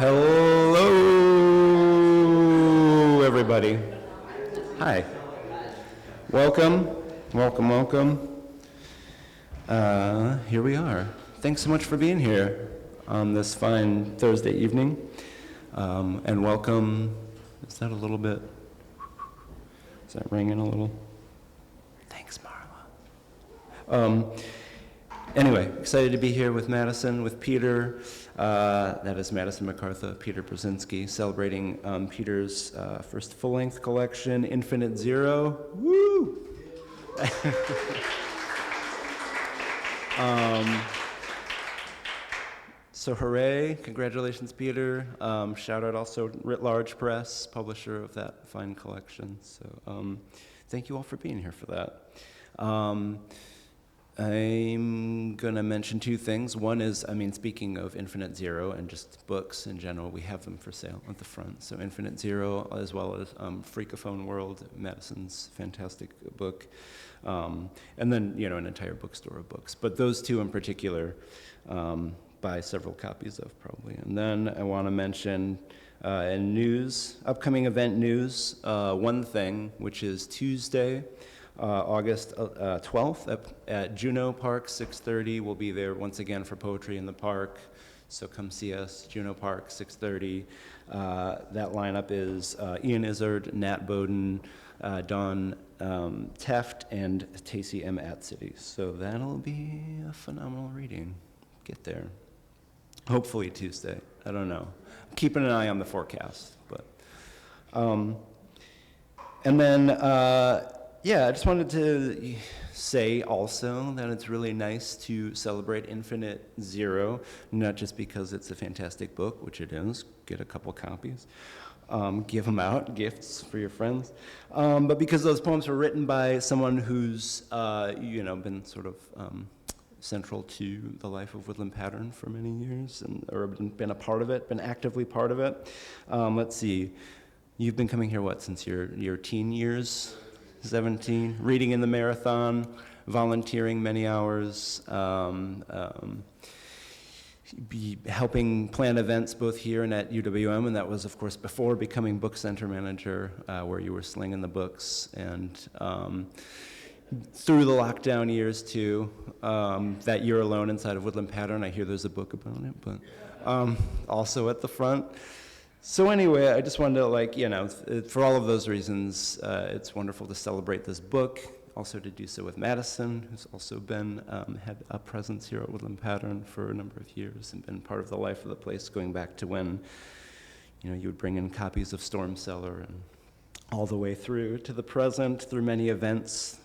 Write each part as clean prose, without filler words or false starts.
Hello, everybody. Hi. Welcome, welcome, welcome. Here we are. Thanks so much for being here on this fine Thursday evening. And welcome, is that a little bit, is that ringing a little? Thanks, Marla. Anyway, excited to be here with Madison, with Peter. That is Madison McCartha, Peter Burzyński, celebrating Peter's first full-length collection, Infinite Zero. Woo! So hooray, congratulations, Peter. Shout out also Writ Large Press, publisher of that fine collection. So thank you all for being here for that. I'm going to mention two things. One is, speaking of Infinite Zero and just books in general, we have them for sale at the front. So Infinite Zero, as well as FREAKOPHONE WORLD, Madison's fantastic book. And then, an entire bookstore of books. But those two in particular, buy several copies of probably. And then I want to mention in news, upcoming event news, one thing, which is Tuesday, August 12th at Juno Park, 6:30. We'll be there once again for Poetry in the Park. So come see us, Juno Park, 6:30. That lineup is Ian Izzard, Nat Bowden, Dawn Teft, and Tacey M. Atcity. So that'll be a phenomenal reading. Get there. Hopefully Tuesday. I don't know. I'm keeping an eye on the forecast. But, and then, I just wanted to say also that it's really nice to celebrate Infinite Zero, not just because it's a fantastic book, which it is, get a couple copies, give them out, gifts for your friends, but because those poems were written by someone who's, been sort of central to the life of Woodland Pattern for many years, or been a part of it, been actively part of it. Let's see, you've been coming here, since your teen years? 17, reading in the marathon, volunteering many hours, helping plan events both here and at UWM, and that was, of course, before becoming book center manager, where you were slinging the books, and through the lockdown years, too, that year alone inside of Woodland Pattern. I hear there's a book about it, but also at the front. So anyway, I just wanted to, for all of those reasons, it's wonderful to celebrate this book, also to do so with Madison, who's also been, had a presence here at Woodland Pattern for a number of years and been part of the life of the place going back to when, you would bring in copies of Cellar and all the way through to the present, through many events,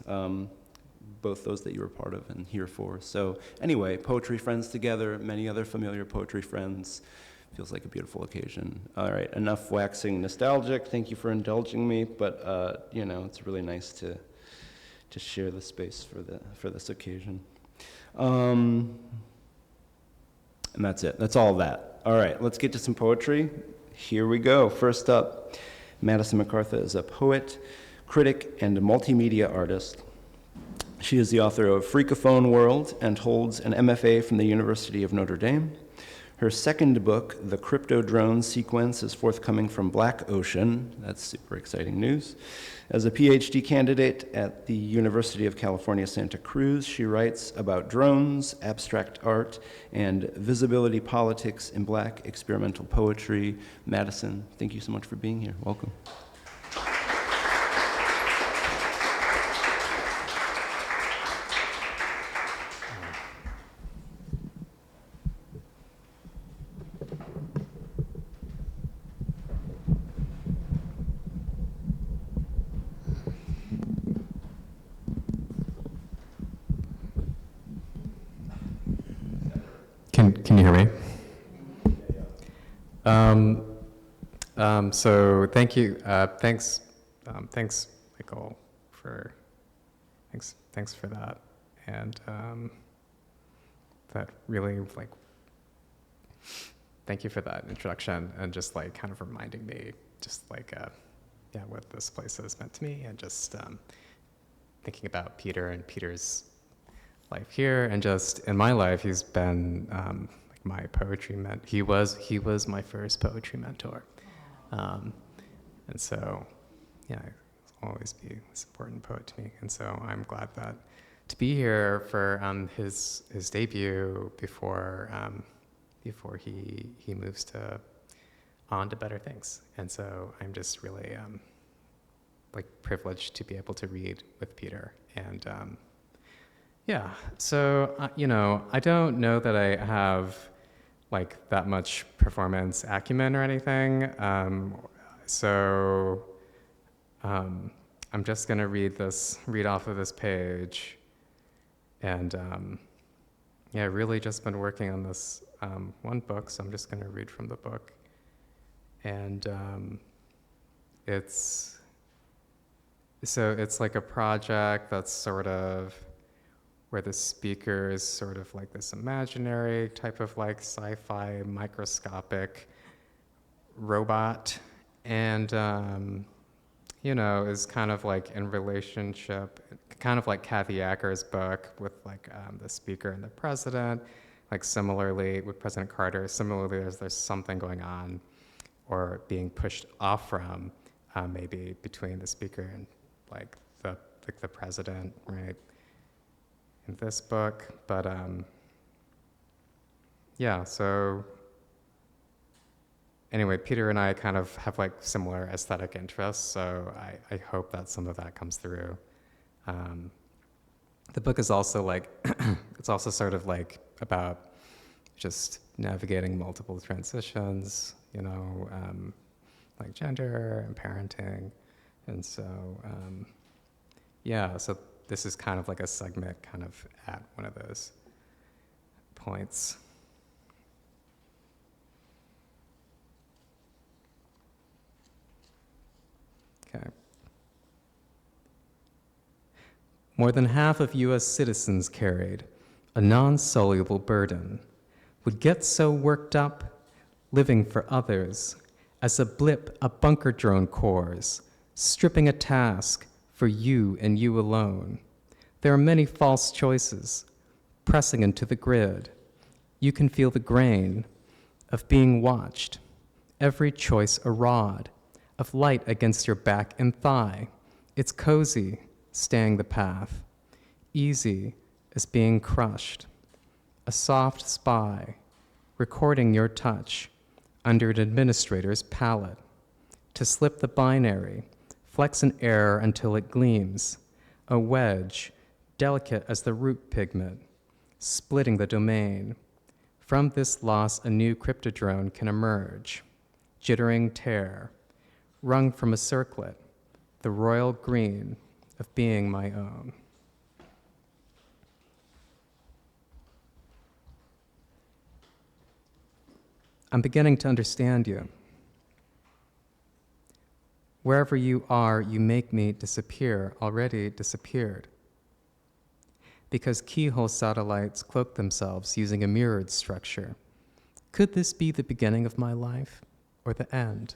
both those that you were part of and here for. So anyway, poetry friends together, many other familiar poetry friends. Feels like a beautiful occasion. All right, enough waxing nostalgic. Thank you for indulging me, but it's really nice to share the space for this occasion. And that's it. That's all that. All right, let's get to some poetry. Here we go. First up, Madison McCartha is a poet, critic, and a multimedia artist. She is the author of FREAKOPHONE WORLD and holds an MFA from the University of Notre Dame. Her second book, The CRYPTODRONE Sequence, is forthcoming from Black Ocean. That's super exciting news. As a PhD candidate at the University of California, Santa Cruz, she writes about drones, abstract art, and visibility politics in Black experimental poetry. Madison, thank you so much for being here. Welcome. Can you hear me? So thank you. Thanks, Michael, thanks for that. And that really thank you for that introduction and just kind of reminding me what this place has meant to me, and just thinking about Peter and Peter's life here, and just in my life, he's been my poetry he was my first poetry mentor. And so, yeah, he'll always be this important poet to me. And so I'm glad that to be here for his debut before he moves on to better things. And so I'm just really like privileged to be able to read with Peter. And yeah, so you know, I don't know that I have like that much performance acumen or anything. So I'm just gonna read off of this page. And yeah, really just been working on this one book, so I'm just gonna read from the book. And it's like a project that's sort of where the speaker is sort of like this imaginary type of like sci-fi microscopic robot, and you know, is kind of like in relationship, kind of like Kathy Acker's book with like the speaker and the president, like similarly with President Carter, similarly there's something going on or being pushed off from maybe between the speaker and like the president, right, in this book. But yeah, so anyway, Peter and I kind of have like similar aesthetic interests, so I hope that some of that comes through. The book is also like, it's also sort of like about just navigating multiple transitions, you know, like gender and parenting. And so, yeah, so this is kind of like a segment kind of at one of those points. Okay. More than half of U.S. citizens carried a non-soluble burden, would get so worked up, living for others, as a blip a bunker drone cores, stripping a task for you and you alone. There are many false choices, pressing into the grid. You can feel the grain of being watched, every choice a rod of light against your back and thigh. It's cozy, staying the path, easy as being crushed. A soft spy, recording your touch under an administrator's palette. To slip the binary, flex an error until it gleams. A wedge, delicate as the root pigment, splitting the domain. From this loss, a new cryptodrone can emerge. Jittering tear, wrung from a circlet, the royal green of being my own. I'm beginning to understand you. Wherever you are, you make me disappear, already disappeared. Because keyhole satellites cloak themselves using a mirrored structure. Could this be the beginning of my life or the end?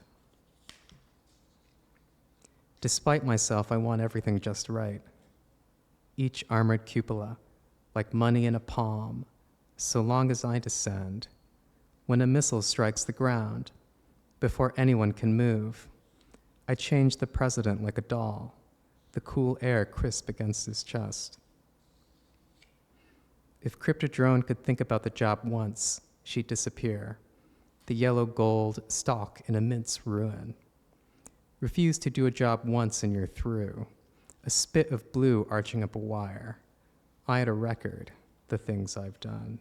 Despite myself, I want everything just right. Each armored cupola, like money in a palm, so long as I descend. When a missile strikes the ground, before anyone can move, I change the president like a doll, the cool air crisp against his chest. If Cryptodrone could think about the job once, she'd disappear, the yellow gold stalk in immense ruin. Refuse to do a job once and you're through, a spit of blue arching up a wire. I had a record, the things I've done.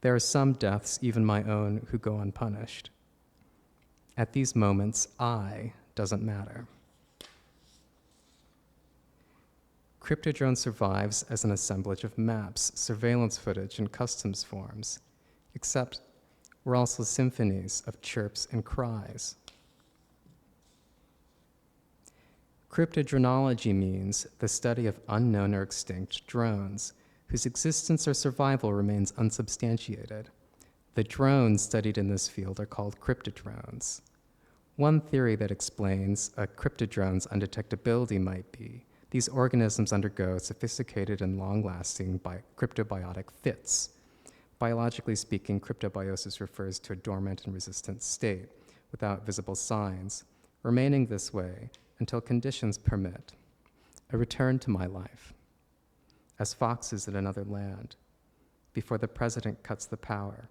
There are some deaths, even my own, who go unpunished. At these moments, I doesn't matter. Cryptodrone survives as an assemblage of maps, surveillance footage, and customs forms, except we're also symphonies of chirps and cries. Cryptodronology means the study of unknown or extinct drones, whose existence or survival remains unsubstantiated. The drones studied in this field are called cryptodrones. One theory that explains a cryptodrone's undetectability might be These organisms undergo sophisticated and long-lasting cryptobiotic fits. Biologically speaking, cryptobiosis refers to a dormant and resistant state without visible signs, remaining this way until conditions permit. A return to my life, as foxes in another land, before the president cuts the power,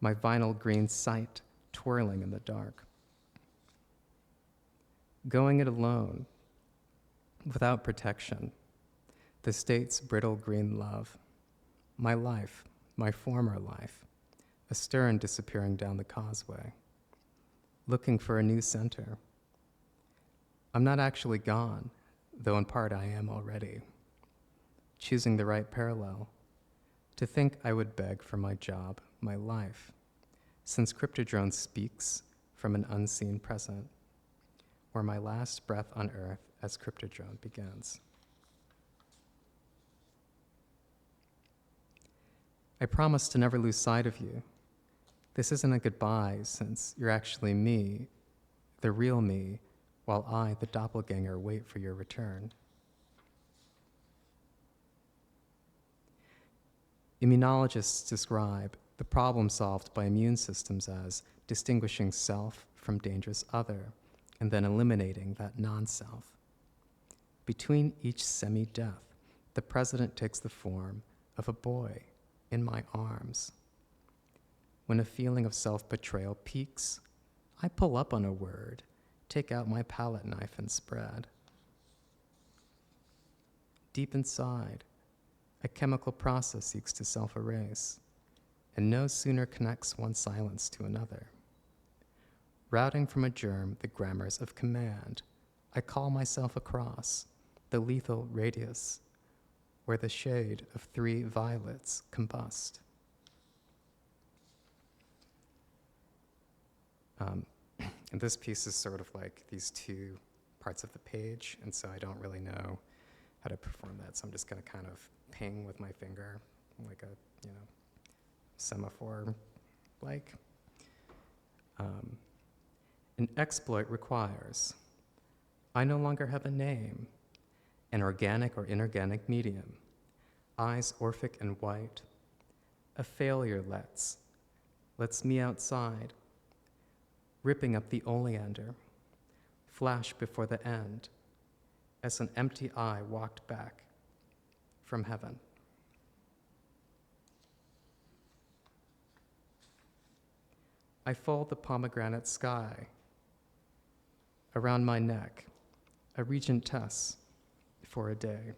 my vinyl green sight twirling in the dark. Going it alone, without protection, the state's brittle green love, my life, my former life, a stern disappearing down the causeway, looking for a new center. I'm not actually gone, though in part I am already, choosing the right parallel. To think I would beg for my job, my life, since CRYPTODRONE speaks from an unseen present, where my last breath on earth as CRYPTODRONE begins. I promise to never lose sight of you. This isn't a goodbye, since you're actually me, the real me, while I, the doppelganger, wait for your return. Immunologists describe the problem solved by immune systems as distinguishing self from dangerous other, and then eliminating that non-self. Between each semi-death, the president takes the form of a boy in my arms. When a feeling of self-betrayal peaks, I pull up on a word, take out my palette knife and spread. Deep inside, a chemical process seeks to self-erase, and no sooner connects one silence to another. Routing from a germ the grammars of command, I call myself across the lethal radius where the shade of 3 violets combust. And this piece is sort of like these 2 parts of the page, and so I don't really know how to perform that, so I'm just gonna kind of ping with my finger, like a, semaphore, like. An exploit requires, I no longer have a name, an organic or inorganic medium, eyes Orphic and white. A failure lets me outside, ripping up the oleander, flash before the end, as an empty eye walked back from heaven. I fold the pomegranate sky around my neck, a regentess for a day.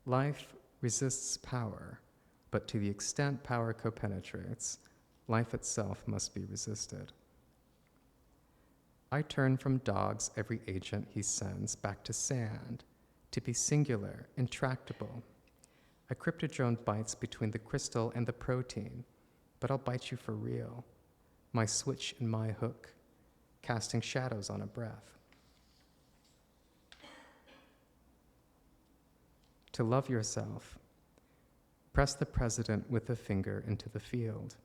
Life resists power, but to the extent power co-penetrates, life itself must be resisted. I turn from dogs every agent he sends back to sand, to be singular, intractable. A CRYPTODRONE bites between the crystal and the protein, but I'll bite you for real. My switch and my hook, casting shadows on a breath. To love yourself, press the president with a finger into the field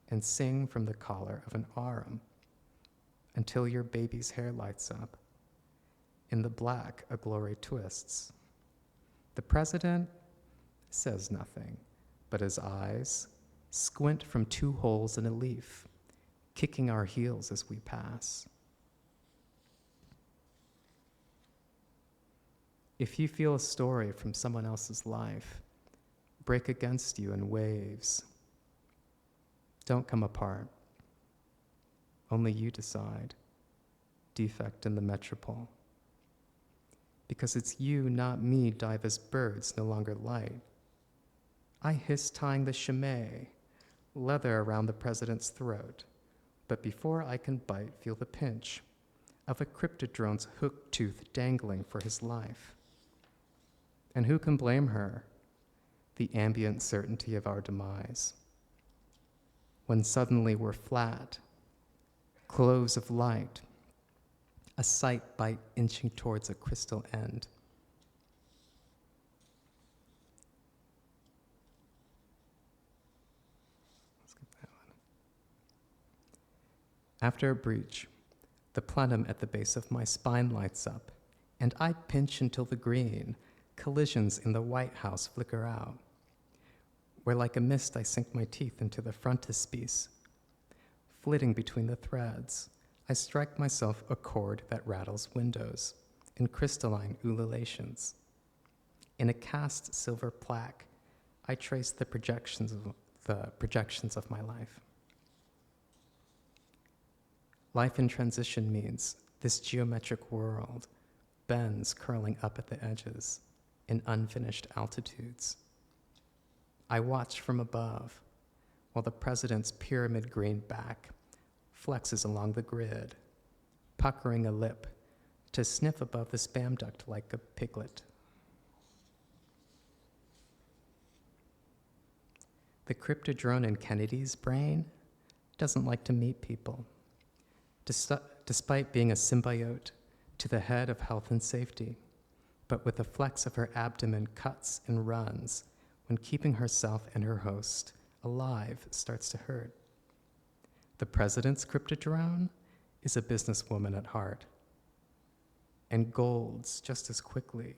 and sing from the collar of an arum until your baby's hair lights up. In the black, a glory twists. The president says nothing, but his eyes squint from 2 holes in a leaf, kicking our heels as we pass. If you feel a story from someone else's life break against you in waves, don't come apart. Only you decide. Defect in the metropole. Because it's you, not me, dive as birds, no longer light. I hiss tying the chimay, leather around the president's throat, but before I can bite, feel the pinch of a CRYPTODRONE's hook tooth dangling for his life. And who can blame her? The ambient certainty of our demise. When suddenly we're flat, cloves of light, a sight bite inching towards a crystal end. After a breach, the plenum at the base of my spine lights up, and I pinch until the green, collisions in the White House flicker out, where like a mist I sink my teeth into the frontispiece. Flitting between the threads, I strike myself a chord that rattles windows in crystalline ululations. In a cast silver plaque, I trace the projections of my life. Life in transition means this geometric world bends curling up at the edges in unfinished altitudes. I watch from above while the president's pyramid green back flexes along the grid, puckering a lip to sniff above the spam duct like a piglet. The cryptodrone in Kennedy's brain doesn't like to meet people, despite being a symbiote to the head of health and safety, but with a flex of her abdomen cuts and runs when keeping herself and her host alive starts to hurt. The president's cryptodrone is a businesswoman at heart, and golds just as quickly,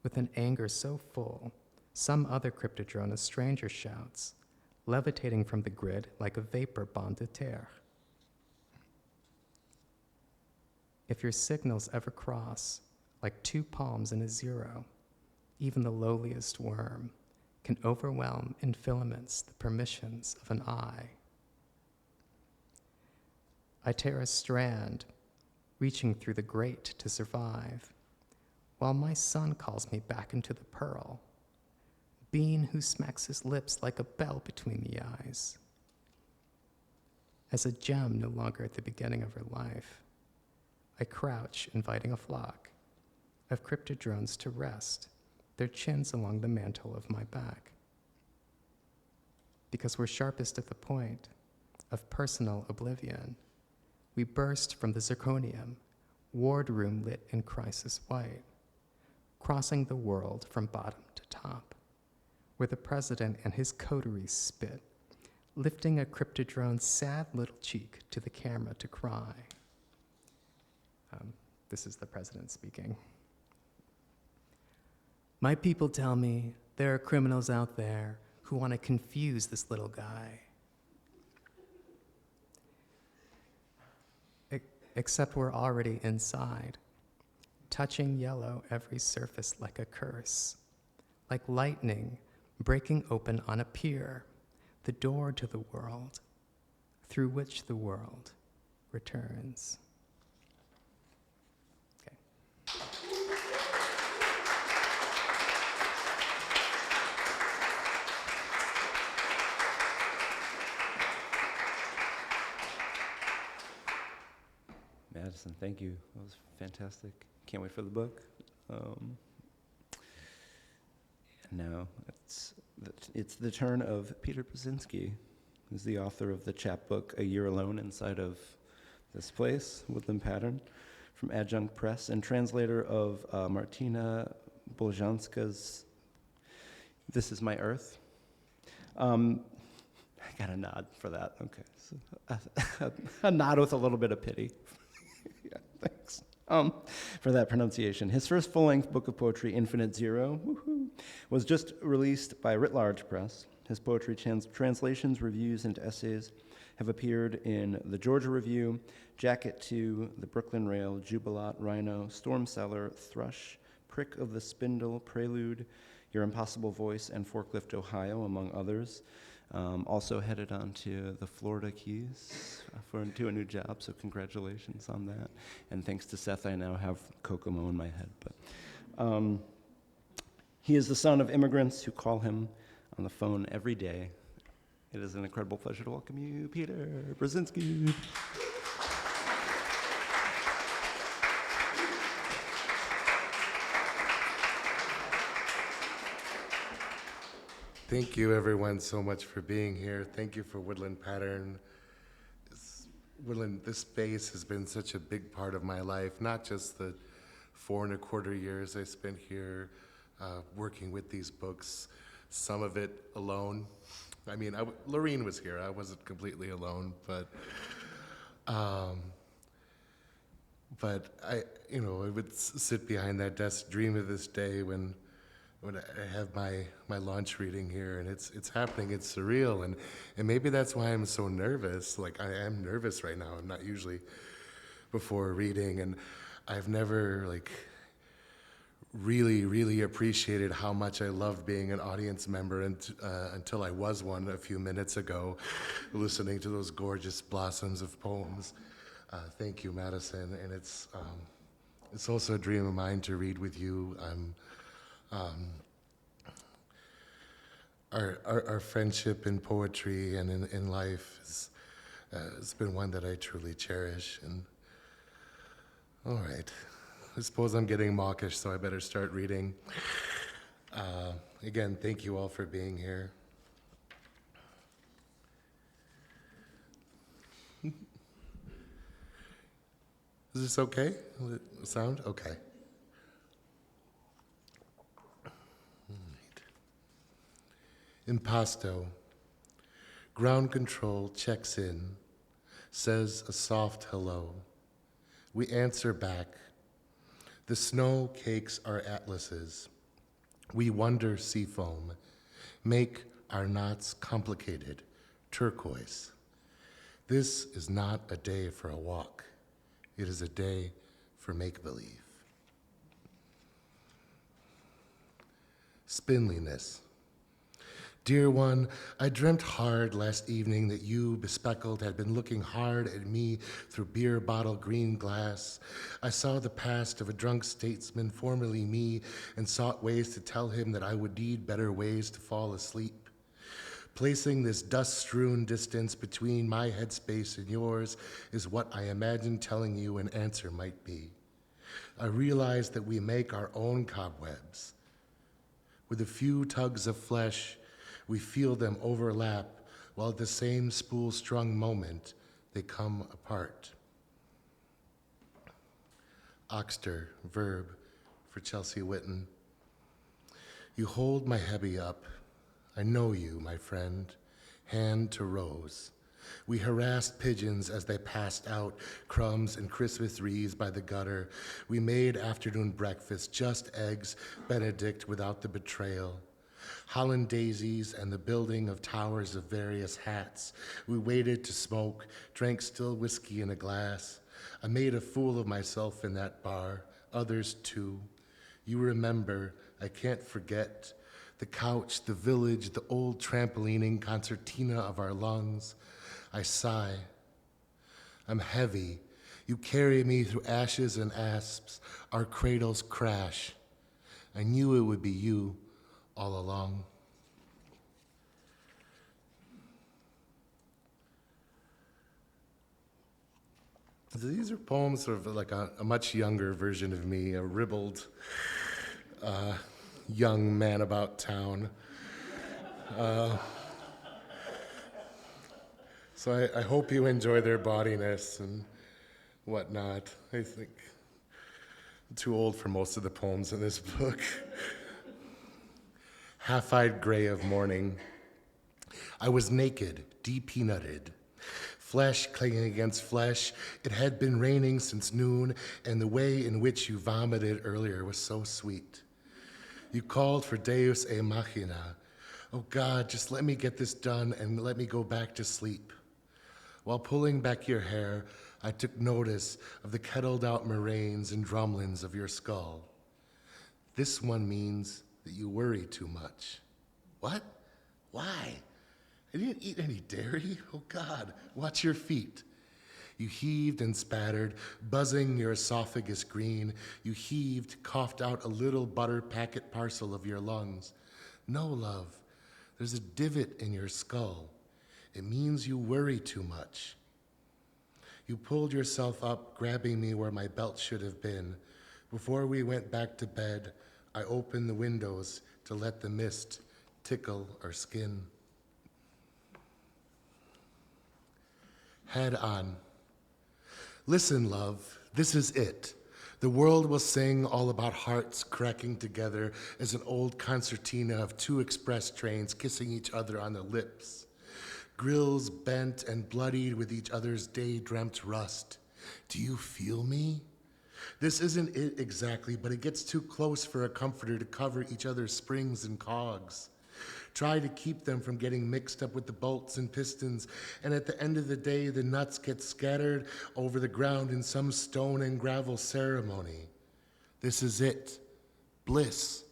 with an anger so full, some other cryptodrone a stranger shouts, levitating from the grid like a vapor bombe de terre. If your signals ever cross like two palms and a zero, even the lowliest worm can overwhelm in filaments the permissions of an eye. I tear a strand, reaching through the grate to survive, while my son calls me back into the pearl, bean who smacks his lips like a bell between the eyes. As a gem no longer at the beginning of her life, I crouch, inviting a flock of cryptodrones to rest, their chins along the mantle of my back. Because we're sharpest at the point of personal oblivion, we burst from the zirconium, wardroom lit in crisis white, crossing the world from bottom to top, where the president and his coteries spit, lifting a cryptodrone's sad little cheek to the camera to cry. This is the president speaking. My people tell me there are criminals out there who want to confuse this little guy. Except we're already inside, touching yellow every surface like a curse, like lightning breaking open on a pier, the door to the world, through which the world returns. Okay. Madison, thank you. That was fantastic. Can't wait for the book. Now it's the turn of Peter Burzyński, who's the author of the chapbook A Year Alone Inside of This Place, Woodland Pattern, from Adjunct Press, and translator of Martyna Buliżańska's This Is My Earth. I got a nod for that. Okay, so a nod with a little bit of pity. Yeah, thanks for that pronunciation. His first full-length book of poetry, Infinite Zero, was just released by Writ Large Press. His poetry translations, reviews, and essays have appeared in the Georgia Review, Jacket 2, the Brooklyn Rail, Jubilat, RHINO, Cellar, Thrush, Prick of the Spindle, Prelude, Your Impossible Voice, and Forklift, Ohio, among others. Also headed on to the Florida Keys to a new job, so congratulations on that. And thanks to Seth, I now have Kokomo in my head. But he is the son of immigrants who call him on the phone every day. It is an incredible pleasure to welcome you, Peter Burzyński. Thank you, everyone, so much for being here. Thank you for Woodland Pattern. This space has been such a big part of my life, not just the 4.25 years I spent here working with these books, some of it alone. I mean, Lorene was here. I wasn't completely alone, but But I would sit behind that desk, dream of this day when I have my launch reading here, and it's happening. It's surreal, and maybe that's why I'm so nervous. Like, I am nervous right now. I'm not usually before reading, and I've never really appreciated how much I loved being an audience member until I was one a few minutes ago, listening to those gorgeous blossoms of poems. Thank you, Madison, and it's also a dream of mine to read with you. Our friendship in poetry and in life has been one that I truly cherish. And all right, I suppose I'm getting mawkish, so I better start reading. Again, thank you all for being here. Is this okay? Sound? Okay. Right. Impasto. Ground control checks in, says a soft hello. We answer back. The snow cakes our atlases. We wonder seafoam, make our knots complicated, turquoise. This is not a day for a walk. It is a day for make-believe. Spindliness. Dear one, I dreamt hard last evening that you, bespectacled, had been looking hard at me through beer bottle green glass. I saw the past of a drunk statesman, formerly me, and sought ways to tell him that I would need better ways to fall asleep. Placing this dust-strewn distance between my headspace and yours is what I imagine telling you an answer might be. I realize that we make our own cobwebs. With a few tugs of flesh, we feel them overlap, while at the same spool-strung moment, they come apart. Oxter, verb, for Chelsea Witten. You hold my heavy up. I know you, my friend, hand to rose. We harassed pigeons as they passed out, crumbs and Christmas wreaths by the gutter. We made afternoon breakfast, just eggs, Benedict without the betrayal. Holland daisies and the building of towers of various hats. We waited to smoke, drank still whiskey in a glass. I made a fool of myself in that bar, others too. You remember, I can't forget, the couch, the village, the old trampolining concertina of our lungs. I sigh. I'm heavy. You carry me through ashes and asps. Our cradles crash. I knew it would be you all along. These are poems sort of like a much younger version of me, a ribald young man about town. So I hope you enjoy their bawdiness and whatnot. I think I'm too old for most of the poems in this book. Half-eyed gray of morning. I was naked, de-peanutted. Flesh clinging against flesh. It had been raining since noon, and the way in which you vomited earlier was so sweet. You called for Deus e machina. Oh God, just let me get this done and let me go back to sleep. While pulling back your hair, I took notice of the kettled out moraines and drumlins of your skull. This one means that you worry too much. What? Why? I didn't eat any dairy. Oh God, watch your feet. You heaved and spattered, buzzing your esophagus green. You heaved, coughed out a little butter packet parcel of your lungs. No, love, there's a divot in your skull. It means you worry too much. You pulled yourself up, grabbing me where my belt should have been. Before we went back to bed, I opened the windows to let the mist tickle our skin. Head on. Listen, love, this is it. The world will sing all about hearts cracking together as an old concertina of two express trains kissing each other on the lips. Grills bent and bloodied with each other's day-dreamt rust. Do you feel me? This isn't it exactly, but it gets too close for a comforter to cover each other's springs and cogs. Try to keep them from getting mixed up with the bolts and pistons, and at the end of the day, the nuts get scattered over the ground in some stone and gravel ceremony. This is it. Bliss.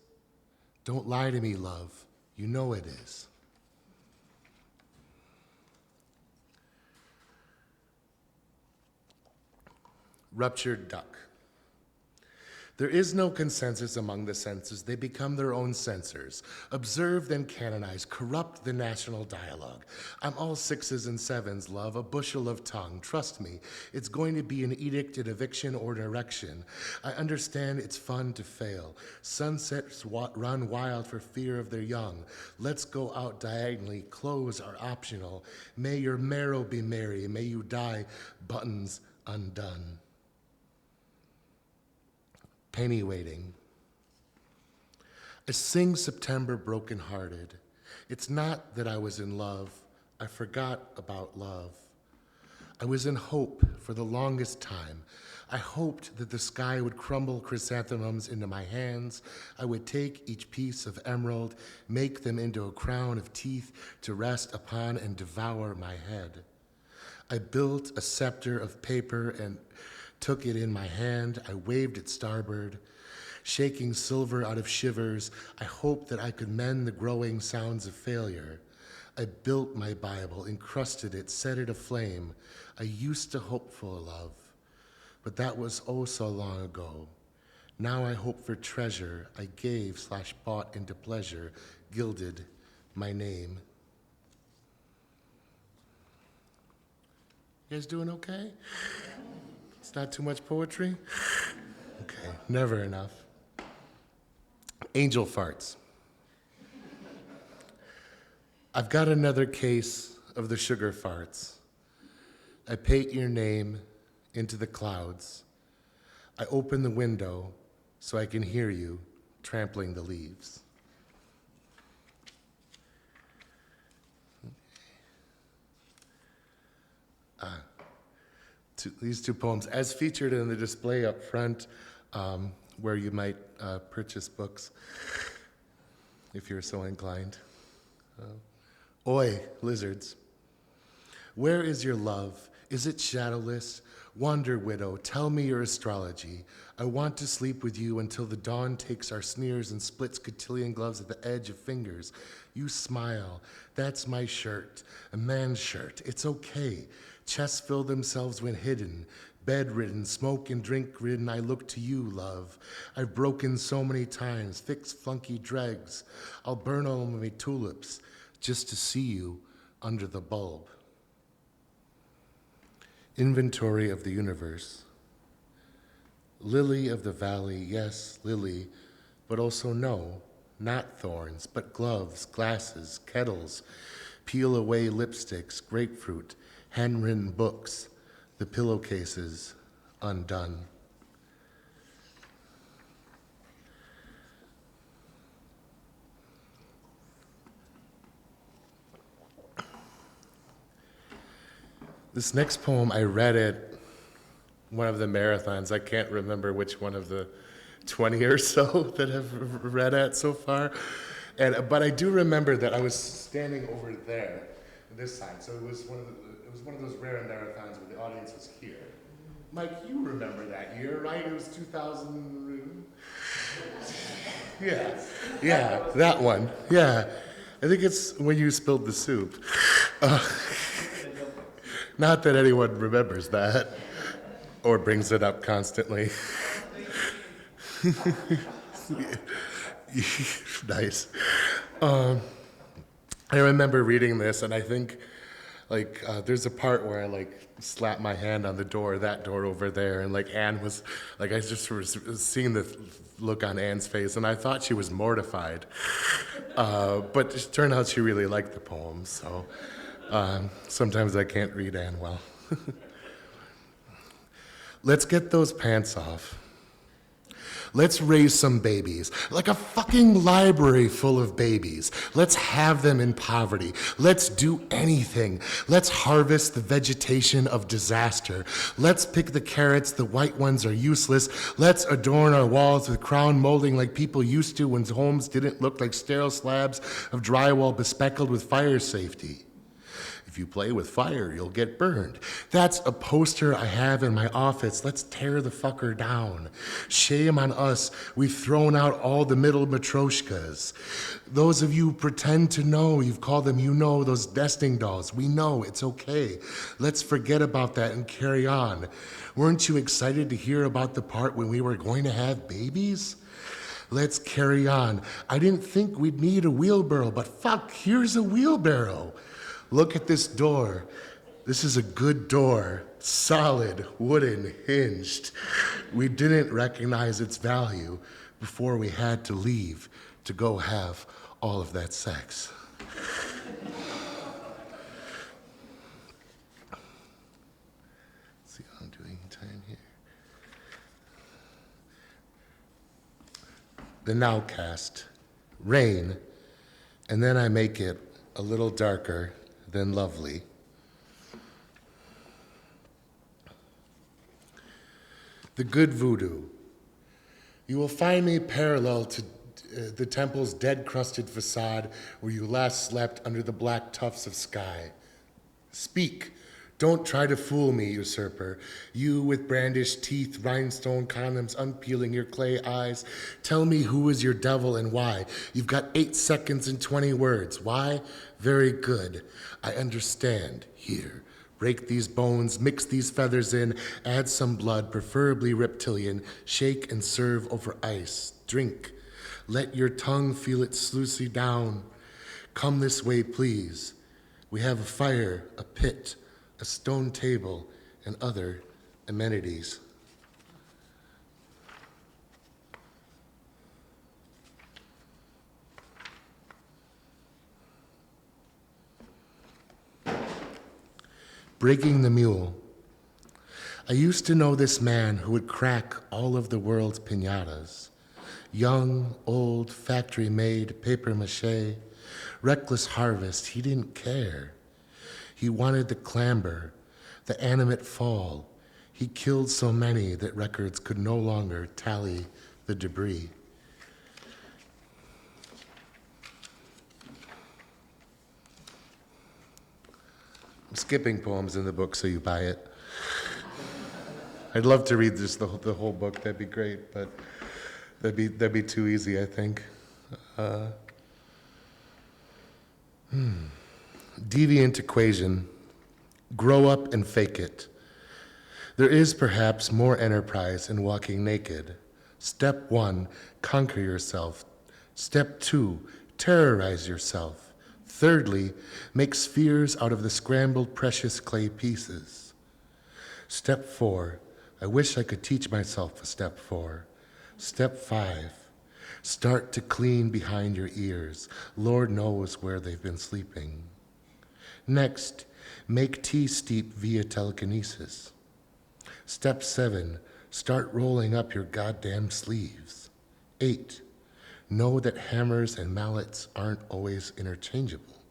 Don't lie to me, love. You know it is. Ruptured duck. There is no consensus among the senses. They become their own censors. Observe, then canonize, corrupt the national dialogue. I'm all 6s and 7s, love, a bushel of tongue. Trust me, it's going to be an edict, an eviction, or an erection. I understand it's fun to fail. Sunsets run wild for fear of their young. Let's go out diagonally. Clothes are optional. May your marrow be merry. May you die buttons undone. Penny waiting. I sing September broken-hearted. It's not that I was in love. I forgot about love. I was in hope for the longest time. I hoped that the sky would crumble chrysanthemums into my hands. I would take each piece of emerald, make them into a crown of teeth to rest upon and devour my head. I built a scepter of paper and took it in my hand. I waved it starboard, shaking silver out of shivers. I hoped that I could mend the growing sounds of failure. I built my Bible, encrusted it, set it aflame. I used to hope for love, but that was oh so long ago. Now I hope for treasure. I gave/bought into pleasure, gilded my name. You guys doing okay? It's not too much poetry? Okay, never enough. Angel farts. I've got another case of the sugar farts. I paint your name into the clouds. I open the window so I can hear you trampling the leaves. These two poems, as featured in the display up front, where you might purchase books, if you're so inclined. Oi, lizards. Where is your love? Is it shadowless? Wander widow, tell me your astrology. I want to sleep with you until the dawn takes our sneers and splits cotillion gloves at the edge of fingers. You smile. That's my shirt, a man's shirt. It's okay. Chests fill themselves when hidden. Bedridden, smoke and drink ridden, I look to you, love. I've broken so many times, fixed flunky dregs. I'll burn all my tulips just to see you under the bulb. Inventory of the universe. Lily of the valley, yes, lily, but also no, not thorns, but gloves, glasses, kettles, peel away lipsticks, grapefruit, handwritten books, the pillowcases undone. This next poem I read at one of the marathons. I can't remember which one of the 20 or so that I've read at so far. But I do remember that I was standing over there, this side. So it was one of those rare marathons where the audience was here. Mike, you remember that year, right? It was 2000. Yeah, that one. Yeah, I think it's when you spilled the soup. Not that anyone remembers that or brings it up constantly. Nice. I remember reading this, and I think, there's a part where I, slapped my hand on the door, that door over there, and, Anne was, I just was seeing the look on Anne's face, and I thought she was mortified. But it turned out she really liked the poem, so sometimes I can't read Anne well. Let's get those pants off. Let's raise some babies, like a fucking library full of babies. Let's have them in poverty. Let's do anything. Let's harvest the vegetation of disaster. Let's pick the carrots, the white ones are useless. Let's adorn our walls with crown molding like people used to when homes didn't look like sterile slabs of drywall bespeckled with fire safety. If you play with fire, you'll get burned. That's a poster I have in my office. Let's tear the fucker down. Shame on us. We've thrown out all the middle matryoshkas. Those of you who pretend to know, you've called them, you know, those nesting dolls. We know, it's okay. Let's forget about that and carry on. Weren't you excited to hear about the part when we were going to have babies? Let's carry on. I didn't think we'd need a wheelbarrow, but fuck, here's a wheelbarrow. Look at this door. This is a good door, solid, wooden, hinged. We didn't recognize its value before we had to leave to go have all of that sex. Let's see how I'm doing time here. The nowcast, rain, and then I make it a little darker than lovely. The good voodoo. You will find me parallel to the temple's dead-crusted facade where you last slept under the black tufts of sky. Speak. Don't try to fool me, usurper. You with brandished teeth, rhinestone condoms, unpeeling your clay eyes. Tell me who is your devil and why. You've got 8 seconds and 20 words. Why? Very good. I understand. Here. Break these bones, mix these feathers in, add some blood, preferably reptilian, shake and serve over ice. Drink. Let your tongue feel it sluice you down. Come this way, please. We have a fire, a pit, a stone table, and other amenities. Breaking the mule. I used to know this man who would crack all of the world's piñatas. Young, old, factory-made, papier-mâché, reckless harvest, he didn't care. He wanted the clamber, the animate fall. He killed so many that records could no longer tally the debris. I'm skipping poems in the book so you buy it. I'd love to read this, the whole book, that'd be great, but that'd be too easy, I think. Deviant equation. Grow up and fake it. There is perhaps more enterprise in walking naked. Step 1, conquer yourself. Step 2, terrorize yourself. Thirdly, make spheres out of the scrambled precious clay pieces. Step 4, I wish I could teach myself a step 4. Step 5, start to clean behind your ears. Lord knows where they've been sleeping. Next, make tea steep via telekinesis. Step 7, start rolling up your goddamn sleeves. 8, know that hammers and mallets aren't always interchangeable.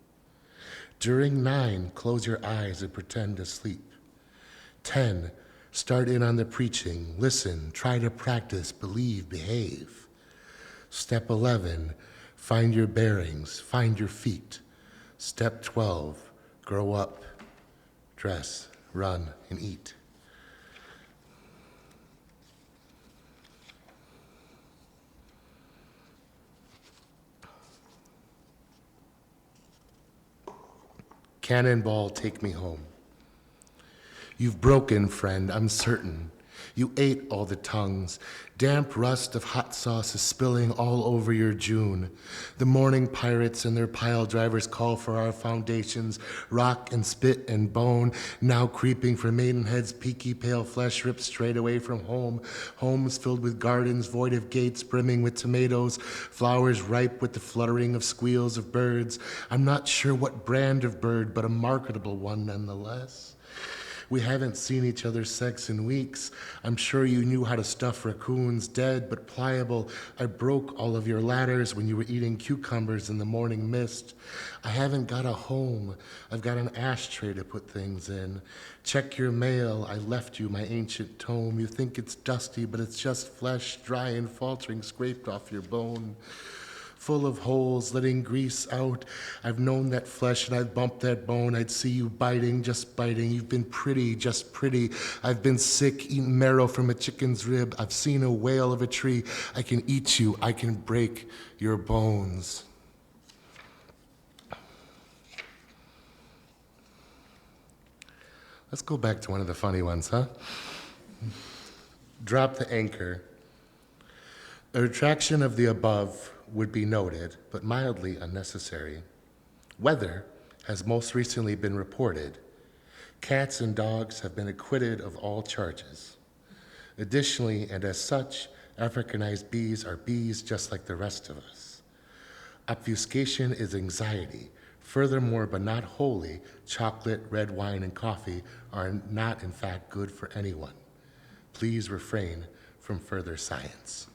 During 9, close your eyes and pretend to sleep. 10, start in on the preaching, listen, try to practice, believe, behave. Step 11, find your bearings, find your feet. Step 12, grow up, dress, run, and eat. Cannonball, take me home. You've broken, friend, I'm certain. You ate all the tongues. Damp rust of hot sauce is spilling all over your June. The morning pirates and their pile drivers call for our foundations, rock and spit and bone, now creeping for Maidenhead's peaky pale flesh ripped straight away from home. Homes filled with gardens, void of gates, brimming with tomatoes, flowers ripe with the fluttering of squeals of birds. I'm not sure what brand of bird, but a marketable one nonetheless. We haven't seen each other's sex in weeks. I'm sure you knew how to stuff raccoons, dead but pliable. I broke all of your ladders when you were eating cucumbers in the morning mist. I haven't got a home. I've got an ashtray to put things in. Check your mail. I left you my ancient tome. You think it's dusty, but it's just flesh, dry and faltering, scraped off your bone. Full of holes, letting grease out. I've known that flesh and I've bumped that bone. I'd see you biting, just biting. You've been pretty, just pretty. I've been sick, eating marrow from a chicken's rib. I've seen a whale of a tree. I can eat you. I can break your bones. Let's go back to one of the funny ones, huh? Drop the anchor. A retraction of the above would be noted, but mildly unnecessary. Weather has most recently been reported. Cats and dogs have been acquitted of all charges. Additionally, and as such, Africanized bees are bees just like the rest of us. Obfuscation is anxiety. Furthermore, but not wholly, chocolate, red wine, and coffee are not, in fact, good for anyone. Please refrain from further science.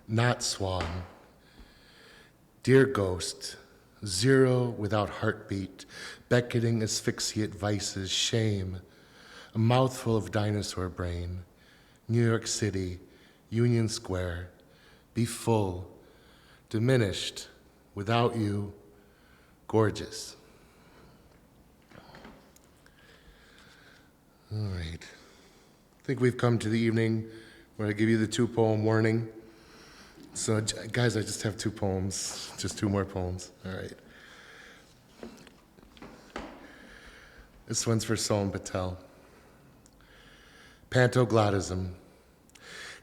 Not swan. Dear ghost, zero without heartbeat, beckoning asphyxiate vices, shame, a mouthful of dinosaur brain, New York City, Union Square, be full, diminished, without you, gorgeous. All right. I think we've come to the evening where I give you the 2-poem warning. So, guys, I just have 2 poems, just 2 more poems. All right. This one's for Soam Patel. Pantoglottism.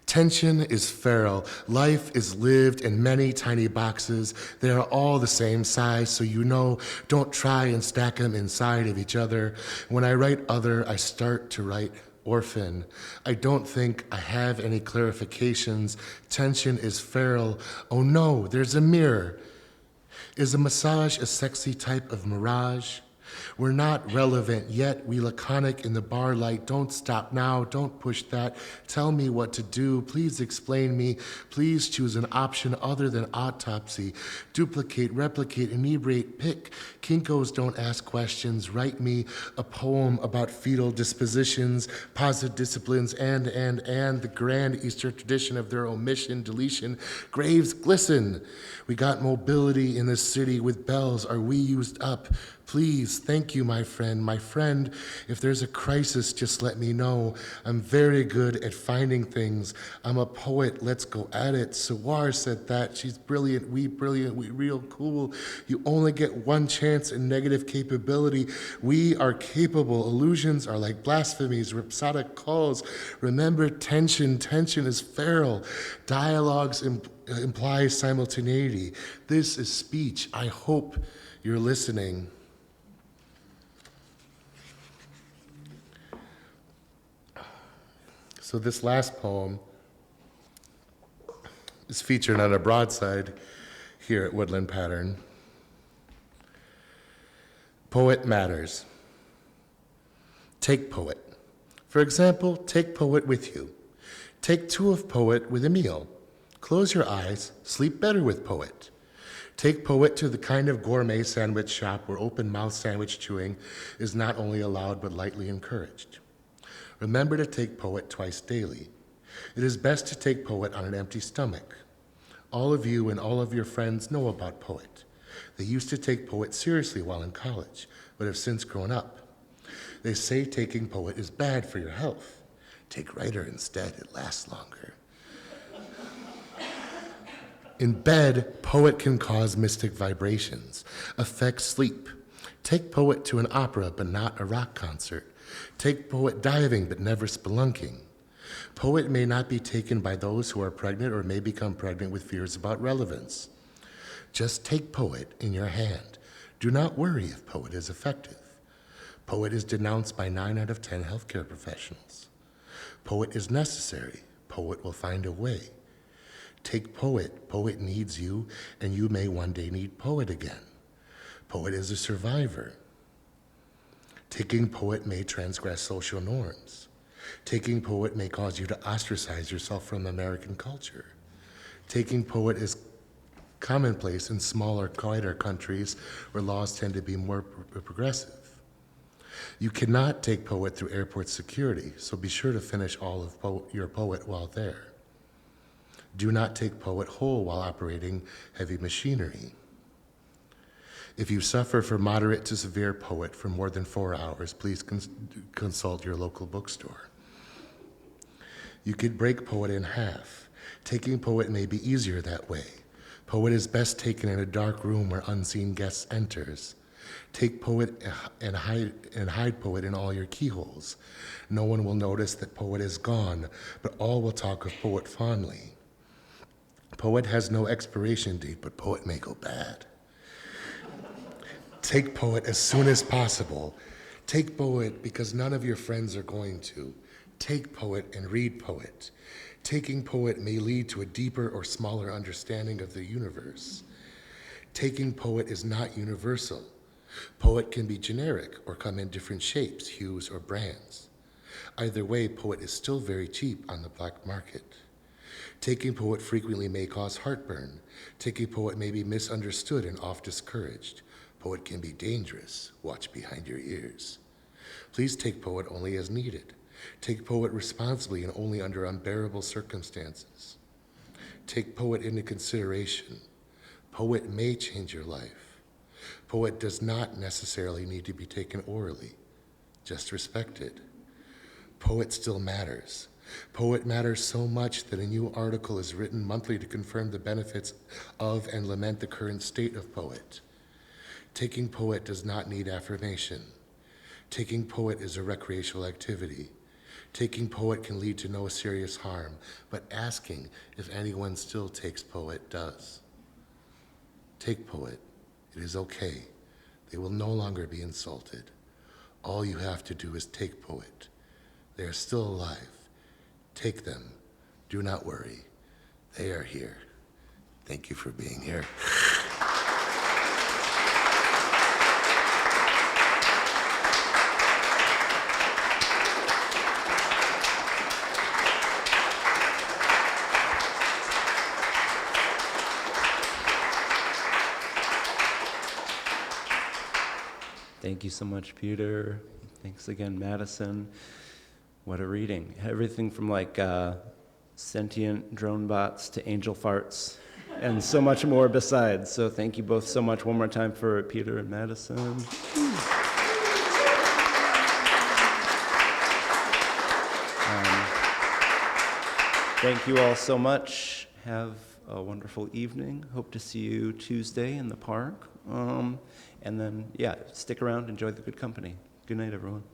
Tension is feral. Life is lived in many tiny boxes. They are all the same size, so you know, don't try and stack them inside of each other. When I write other, I start to write orphan. I don't think I have any clarifications. Tension is feral. Oh no, there's a mirror. Is a massage a sexy type of mirage? We're not relevant, yet we laconic in the bar light. Don't stop now, don't push that. Tell me what to do, please explain me. Please choose an option other than autopsy. Duplicate, replicate, inebriate, pick. Kinkos don't ask questions. Write me a poem about fetal dispositions, posit disciplines, and the grand Easter tradition of their omission, deletion. Graves glisten. We got mobility in this city with bells. Are we used up? Please, thank you, my friend. My friend, if there's a crisis, just let me know. I'm very good at finding things. I'm a poet, let's go at it. Sawar said that. She's brilliant, we real cool. You only get one chance in negative capability. We are capable. Illusions are like blasphemies, rhapsodic calls. Remember tension. Tension is feral. Dialogues imply simultaneity. This is speech. I hope you're listening. So this last poem is featured on a broadside here at Woodland Pattern. Poet matters. Take poet. For example, take poet with you. Take 2 of poet with a meal. Close your eyes, sleep better with poet. Take poet to the kind of gourmet sandwich shop where open-mouth sandwich chewing is not only allowed but lightly encouraged. Remember to take poet twice daily. It is best to take poet on an empty stomach. All of you and all of your friends know about poet. They used to take poet seriously while in college, but have since grown up. They say taking poet is bad for your health. Take writer instead, it lasts longer. In bed, poet can cause mystic vibrations, affect sleep. Take poet to an opera, but not a rock concert. Take poet diving, but never spelunking. Poet may not be taken by those who are pregnant or may become pregnant with fears about relevance. Just take poet in your hand. Do not worry if poet is effective. Poet is denounced by 9 out of 10 healthcare professionals. Poet is necessary. Poet will find a way. Take poet. Poet needs you, and you may one day need poet again. Poet is a survivor. Taking poet may transgress social norms. Taking poet may cause you to ostracize yourself from American culture. Taking poet is commonplace in smaller, quieter countries where laws tend to be more progressive. You cannot take poet through airport security, so be sure to finish all of your poet while there. Do not take poet whole while operating heavy machinery. If you suffer from moderate to severe poet for more than 4 hours, please consult your local bookstore. You could break poet in half. Taking poet may be easier that way. Poet is best taken in a dark room where unseen guests enters. Take poet and hide poet in all your keyholes. No one will notice that poet is gone, but all will talk of poet fondly. Poet has no expiration date, but poet may go bad. Take poet as soon as possible. Take poet because none of your friends are going to. Take poet and read poet. Taking poet may lead to a deeper or smaller understanding of the universe. Taking poet is not universal. Poet can be generic or come in different shapes, hues, or brands. Either way, poet is still very cheap on the black market. Taking poet frequently may cause heartburn. Taking poet may be misunderstood and oft discouraged. Poet can be dangerous. Watch behind your ears. Please take poet only as needed. Take poet responsibly and only under unbearable circumstances. Take poet into consideration. Poet may change your life. Poet does not necessarily need to be taken orally, just respected. Poet still matters. Poet matters so much that a new article is written monthly to confirm the benefits of and lament the current state of poet. Taking poet does not need affirmation. Taking poet is a recreational activity. Taking poet can lead to no serious harm, but asking if anyone still takes poet does. Take poet. It is okay. They will no longer be insulted. All you have to do is take poet. They are still alive. Take them. Do not worry. They are here. Thank you for being here. Thank you so much, Peter. Thanks again, Madison. What a reading. Everything from like sentient drone bots to angel farts and so much more besides. So thank you both so much one more time for Peter and Madison. Thank you all so much. Have a wonderful evening. Hope to see you Tuesday in the park. And then, yeah, stick around, enjoy the good company. Good night, everyone.